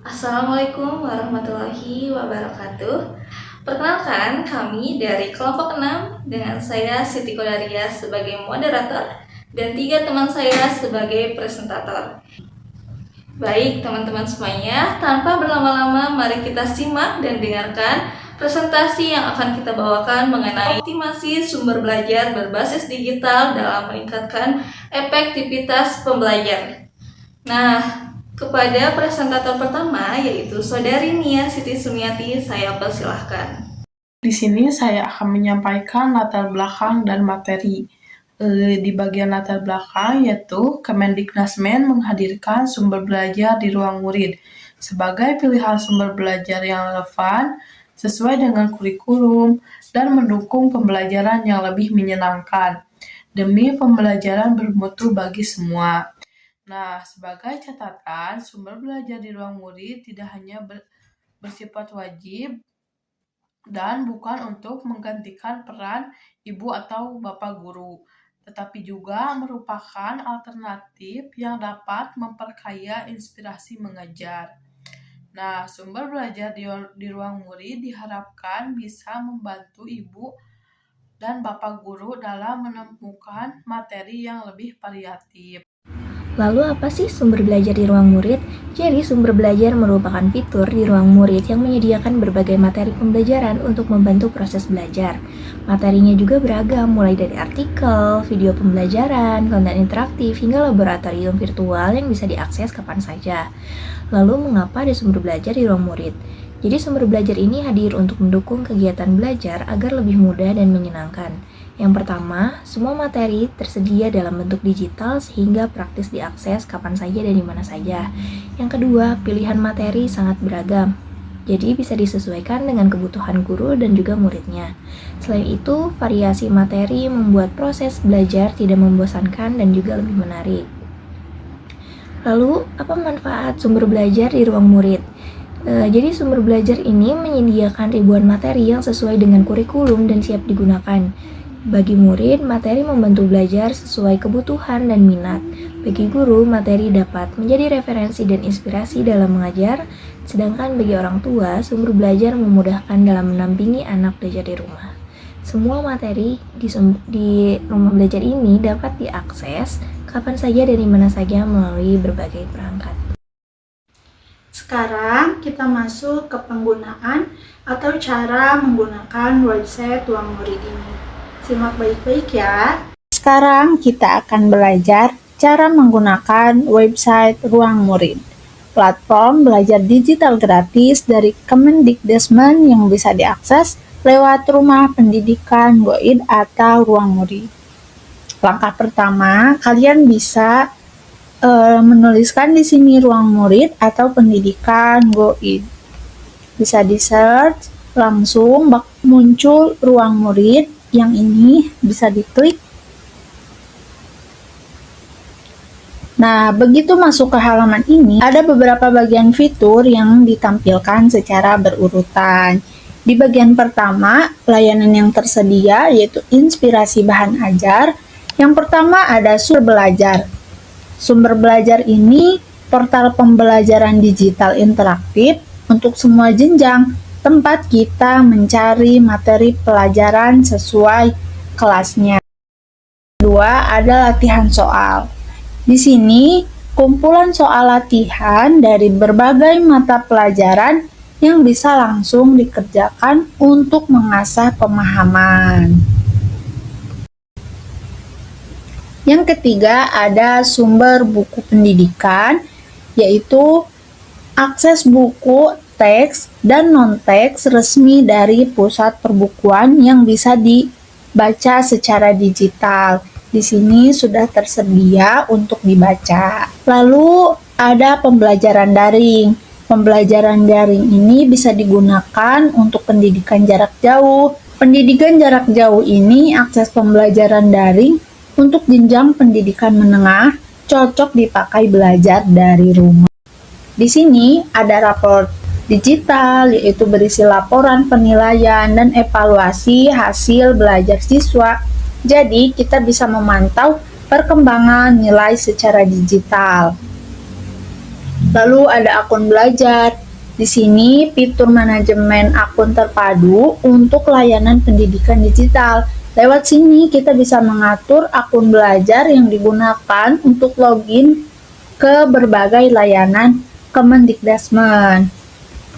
Assalamualaikum warahmatullahi wabarakatuh. Perkenalkan, kami dari kelompok 6 dengan saya Siti Kodaria sebagai moderator dan 3 teman saya sebagai presentator. Baik teman-teman semuanya, tanpa berlama-lama mari kita simak dan dengarkan presentasi yang akan kita bawakan mengenai optimasi sumber belajar berbasis digital dalam meningkatkan efektivitas pembelajaran. Nah, kepada presentator pertama yaitu Saudari Nia Siti Sumiati, saya persilahkan. Di sini saya akan menyampaikan latar belakang dan materi. Di bagian latar belakang yaitu Kemendiknasmen menghadirkan sumber belajar di ruang murid sebagai pilihan sumber belajar yang relevan sesuai dengan kurikulum dan mendukung pembelajaran yang lebih menyenangkan demi pembelajaran bermutu bagi semua. Nah, sebagai catatan, sumber belajar di ruang murid tidak hanya bersifat wajib dan bukan untuk menggantikan peran ibu atau bapak guru, tetapi juga merupakan alternatif yang dapat memperkaya inspirasi mengajar. Nah, sumber belajar di ruang murid diharapkan bisa membantu ibu dan bapak guru dalam menemukan materi yang lebih variatif. Lalu apa sih sumber belajar di ruang murid? Jadi sumber belajar merupakan fitur di ruang murid yang menyediakan berbagai materi pembelajaran untuk membantu proses belajar. Materinya juga beragam, mulai dari artikel, video pembelajaran, konten interaktif, hingga laboratorium virtual yang bisa diakses kapan saja. Lalu mengapa ada sumber belajar di ruang murid? Jadi sumber belajar ini hadir untuk mendukung kegiatan belajar agar lebih mudah dan menyenangkan. Yang pertama, semua materi tersedia dalam bentuk digital sehingga praktis diakses kapan saja dan di mana saja. Yang kedua, pilihan materi sangat beragam. Jadi bisa disesuaikan dengan kebutuhan guru dan juga muridnya. Selain itu, variasi materi membuat proses belajar tidak membosankan dan juga lebih menarik. Lalu, apa manfaat sumber belajar di ruang murid? Jadi sumber belajar ini menyediakan ribuan materi yang sesuai dengan kurikulum dan siap digunakan. Bagi murid, materi membantu belajar sesuai kebutuhan dan minat. Bagi guru, materi dapat menjadi referensi dan inspirasi dalam mengajar, sedangkan bagi orang tua, sumber belajar memudahkan dalam mendampingi anak belajar di rumah. Semua materi di rumah belajar ini dapat diakses kapan saja dan di mana saja melalui berbagai perangkat. Sekarang kita masuk ke penggunaan atau cara menggunakan website ruang murid ini. Simak baik-baik ya. Sekarang kita akan belajar cara menggunakan website Ruang Murid, platform belajar digital gratis dari Kemendiknasmen yang bisa diakses lewat Rumah Pendidikan Go.id atau Ruang Murid. Langkah pertama, kalian bisa menuliskan di sini Ruang Murid atau Pendidikan Go.id. Bisa di-search, langsung muncul Ruang Murid. Yang ini bisa diklik. Nah, begitu masuk ke halaman ini, ada beberapa bagian fitur yang ditampilkan secara berurutan. Di bagian pertama, layanan yang tersedia yaitu inspirasi bahan ajar. Yang pertama ada sumber belajar. Sumber belajar ini portal pembelajaran digital interaktif untuk semua jenjang, tempat kita mencari materi pelajaran sesuai kelasnya. Kedua, ada latihan soal. Di sini, kumpulan soal latihan dari berbagai mata pelajaran yang bisa langsung dikerjakan untuk mengasah pemahaman. Yang ketiga, ada sumber buku pendidikan, yaitu akses buku teks dan non-teks resmi dari pusat perbukuan yang bisa dibaca secara digital. Di sini sudah tersedia untuk dibaca. Lalu ada pembelajaran daring. Pembelajaran daring ini bisa digunakan untuk pendidikan jarak jauh. Pendidikan jarak jauh ini akses pembelajaran daring untuk jenjang pendidikan menengah, cocok dipakai belajar dari rumah. Di sini ada rapor digital, yaitu berisi laporan penilaian dan evaluasi hasil belajar siswa. Jadi, kita bisa memantau perkembangan nilai secara digital. Lalu ada akun belajar. Di sini fitur manajemen akun terpadu untuk layanan pendidikan digital. Lewat sini kita bisa mengatur akun belajar yang digunakan untuk login ke berbagai layanan Kemendikbudrismen.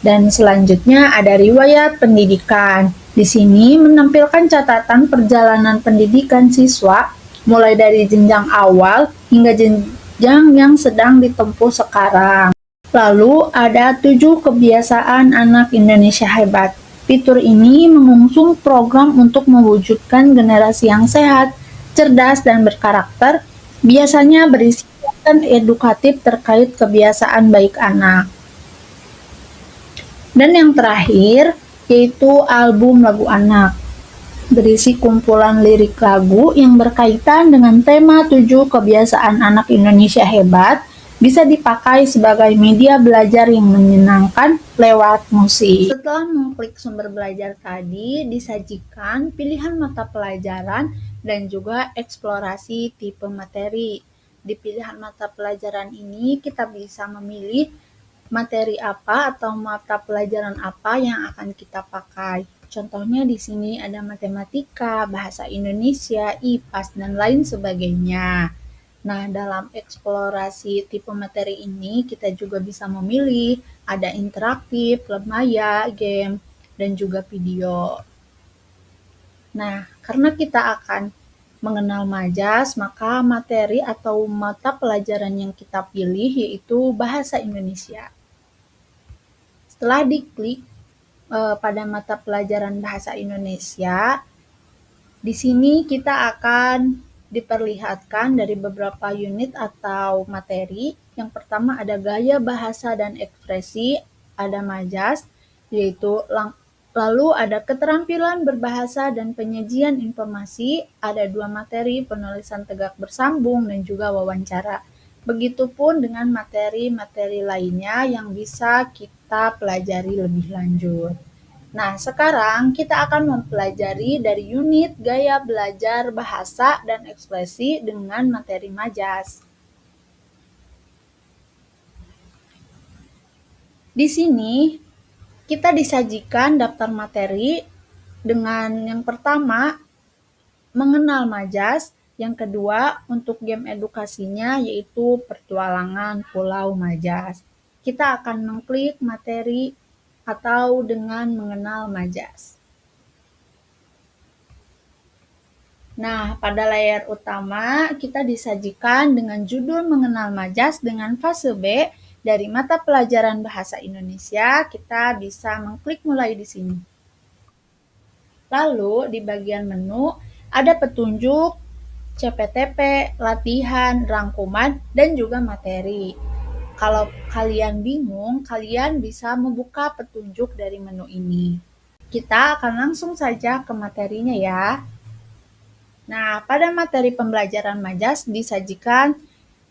Dan selanjutnya ada riwayat pendidikan. Di sini menampilkan catatan perjalanan pendidikan siswa mulai dari jenjang awal hingga jenjang yang sedang ditempuh sekarang. Lalu ada 7 kebiasaan anak Indonesia hebat. Fitur ini mengusung program untuk mewujudkan generasi yang sehat, cerdas, dan berkarakter, biasanya berisi konten edukatif terkait kebiasaan baik anak. Dan yang terakhir, yaitu album lagu anak. Berisi kumpulan lirik lagu yang berkaitan dengan tema 7 kebiasaan anak Indonesia hebat, bisa dipakai sebagai media belajar yang menyenangkan lewat musik. Setelah mengklik sumber belajar tadi, disajikan pilihan mata pelajaran dan juga eksplorasi tipe materi. Di pilihan mata pelajaran ini, kita bisa memilih materi apa atau mata pelajaran apa yang akan kita pakai. Contohnya di sini ada matematika, bahasa Indonesia, IPAS, dan lain sebagainya. Nah, dalam eksplorasi tipe materi ini, kita juga bisa memilih ada interaktif, lemaya, game, dan juga video. Nah, karena kita akan mengenal Majas, maka materi atau mata pelajaran yang kita pilih yaitu bahasa Indonesia. Setelah diklik pada mata pelajaran bahasa Indonesia, di sini kita akan diperlihatkan dari beberapa unit atau materi. Yang pertama ada gaya bahasa dan ekspresi, ada Majas, yaitu lalu ada keterampilan berbahasa dan penyajian informasi, ada 2 materi penulisan tegak bersambung dan juga wawancara. Begitupun dengan materi-materi lainnya yang bisa kita pelajari lebih lanjut. Nah, sekarang kita akan mempelajari dari unit gaya belajar bahasa dan ekspresi dengan materi Majas. Di sini kita disajikan daftar materi dengan yang pertama mengenal Majas, yang kedua untuk game edukasinya yaitu petualangan Pulau Majas. Kita akan mengklik materi atau dengan mengenal Majas. Nah, pada layar utama kita disajikan dengan judul mengenal Majas dengan fase B dari mata pelajaran bahasa Indonesia. Kita bisa mengklik mulai di sini. Lalu di bagian menu ada petunjuk, CPTP, latihan, rangkuman, dan juga materi. Kalau kalian bingung, kalian bisa membuka petunjuk dari menu ini. Kita akan langsung saja ke materinya ya. Nah, pada materi pembelajaran Majas disajikan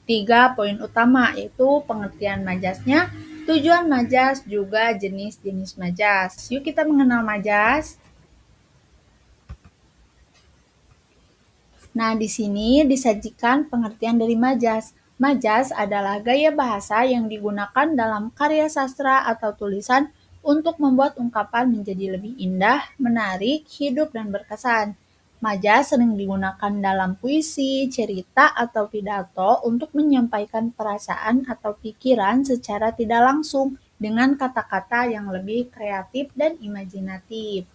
3 poin utama, yaitu pengertian Majasnya, tujuan Majas, juga jenis-jenis Majas. Yuk kita mengenal Majas. Nah, di sini disajikan pengertian dari Majas. Majas adalah gaya bahasa yang digunakan dalam karya sastra atau tulisan untuk membuat ungkapan menjadi lebih indah, menarik, hidup, dan berkesan. Majas sering digunakan dalam puisi, cerita, atau pidato untuk menyampaikan perasaan atau pikiran secara tidak langsung dengan kata-kata yang lebih kreatif dan imajinatif.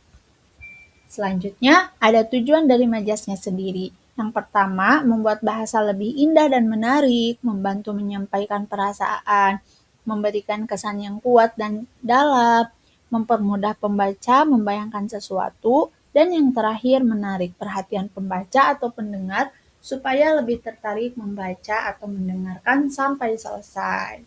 Selanjutnya, ada tujuan dari Majasnya sendiri. Yang pertama, membuat bahasa lebih indah dan menarik, membantu menyampaikan perasaan, memberikan kesan yang kuat dan dalam, mempermudah pembaca membayangkan sesuatu, dan yang terakhir menarik perhatian pembaca atau pendengar supaya lebih tertarik membaca atau mendengarkan sampai selesai.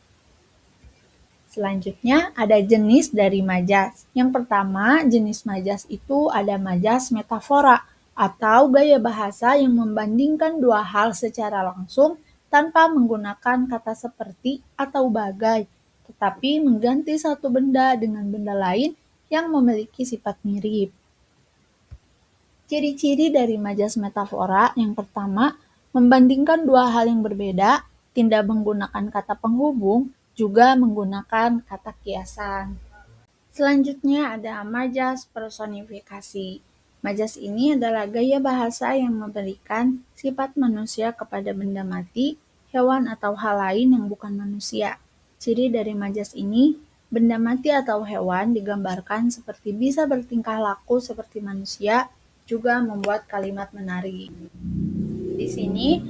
Selanjutnya ada jenis dari Majas. Yang pertama, jenis Majas itu ada Majas metafora atau gaya bahasa yang membandingkan dua hal secara langsung tanpa menggunakan kata seperti atau bagai, tetapi mengganti satu benda dengan benda lain yang memiliki sifat mirip. Ciri-ciri dari Majas metafora yang pertama, membandingkan dua hal yang berbeda, tidak menggunakan kata penghubung, juga menggunakan kata kiasan. Selanjutnya ada majas personifikasi. Majas ini adalah gaya bahasa yang memberikan sifat manusia kepada benda mati, hewan atau hal lain yang bukan manusia. Ciri dari majas ini, benda mati atau hewan digambarkan seperti bisa bertingkah laku seperti manusia, juga membuat kalimat menarik. Di sini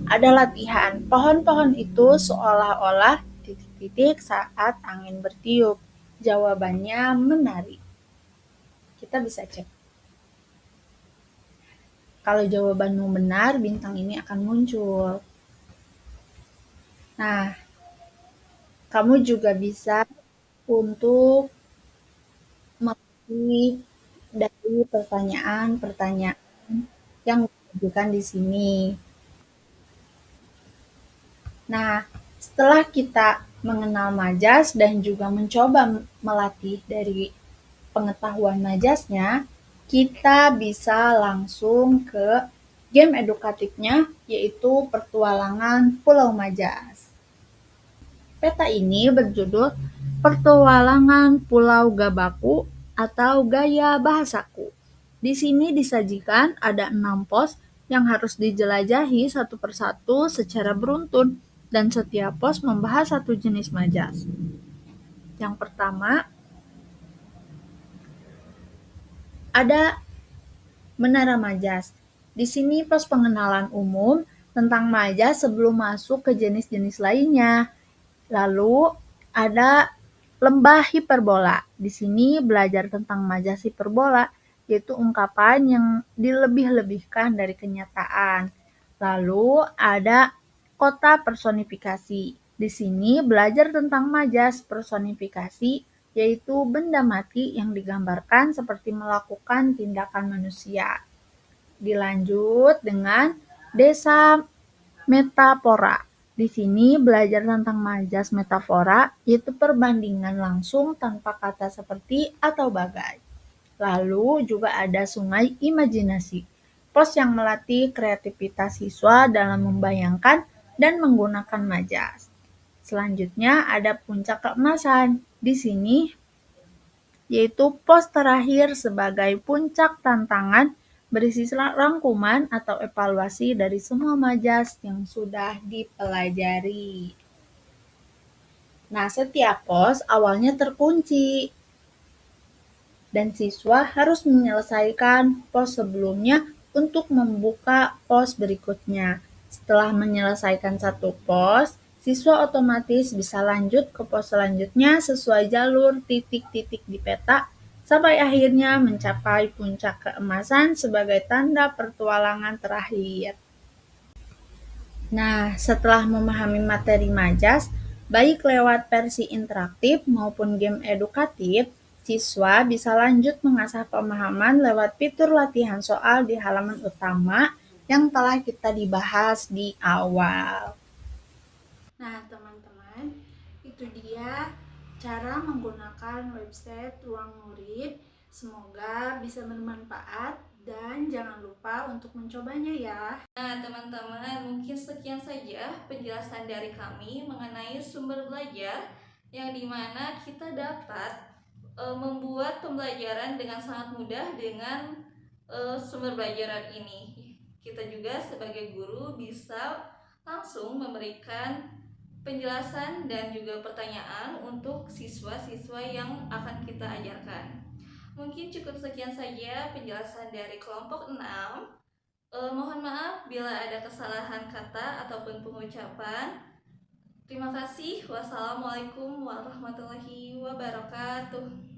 ada latihan. Pohon-pohon itu seolah-olah titik-titik saat angin bertiup. Jawabannya menarik. Kita bisa cek. Kalau jawabanmu benar, bintang ini akan muncul. Nah, kamu juga bisa untuk memilih dari pertanyaan-pertanyaan yang diajukan di sini. Nah, setelah kita mengenal majas dan juga mencoba melatih dari pengetahuan majasnya, kita bisa langsung ke game edukatifnya, yaitu Petualangan Pulau Majas. Peta ini berjudul Petualangan Pulau Gabaku atau Gaya Bahasaku. Di sini disajikan ada 6 pos yang harus dijelajahi satu persatu secara beruntun, dan setiap pos membahas satu jenis majas. Yang pertama, ada Menara Majas. Di sini pos pengenalan umum tentang majas sebelum masuk ke jenis-jenis lainnya. Lalu ada Lembah Hiperbola. Di sini belajar tentang majas hiperbola, yaitu ungkapan yang dilebih-lebihkan dari kenyataan. Lalu ada Kota Personifikasi. Di sini belajar tentang majas personifikasi, yaitu benda mati yang digambarkan seperti melakukan tindakan manusia. Dilanjut dengan Desa Metafora. Di sini belajar tentang majas metafora, yaitu perbandingan langsung tanpa kata seperti atau bagai. Lalu juga ada Sungai Imajinasi, pos yang melatih kreativitas siswa dalam membayangkan dan menggunakan majas. Selanjutnya ada Puncak Keemasan. Di sini yaitu pos terakhir sebagai puncak tantangan berisi rangkuman atau evaluasi dari semua majas yang sudah dipelajari. Nah, setiap pos awalnya terkunci dan siswa harus menyelesaikan pos sebelumnya untuk membuka pos berikutnya. Setelah menyelesaikan satu pos, siswa otomatis bisa lanjut ke pos selanjutnya sesuai jalur titik-titik di peta sampai akhirnya mencapai puncak keemasan sebagai tanda pertualangan terakhir. Nah, setelah memahami materi majas, baik lewat versi interaktif maupun game edukatif, siswa bisa lanjut mengasah pemahaman lewat fitur latihan soal di halaman utama yang telah kita dibahas di awal. Nah, teman-teman, itu dia cara menggunakan website Ruang Murid. Semoga bisa bermanfaat dan jangan lupa untuk mencobanya ya. Nah, teman-teman, mungkin sekian saja penjelasan dari kami mengenai sumber belajar yang dimana kita dapat membuat pembelajaran dengan sangat mudah dengan sumber belajar ini. Kita juga sebagai guru bisa langsung memberikan penjelasan dan juga pertanyaan untuk siswa-siswa yang akan kita ajarkan. Mungkin cukup sekian saja penjelasan dari kelompok 6. Mohon maaf bila ada kesalahan kata ataupun pengucapan. Terima kasih. Wassalamualaikum warahmatullahi wabarakatuh.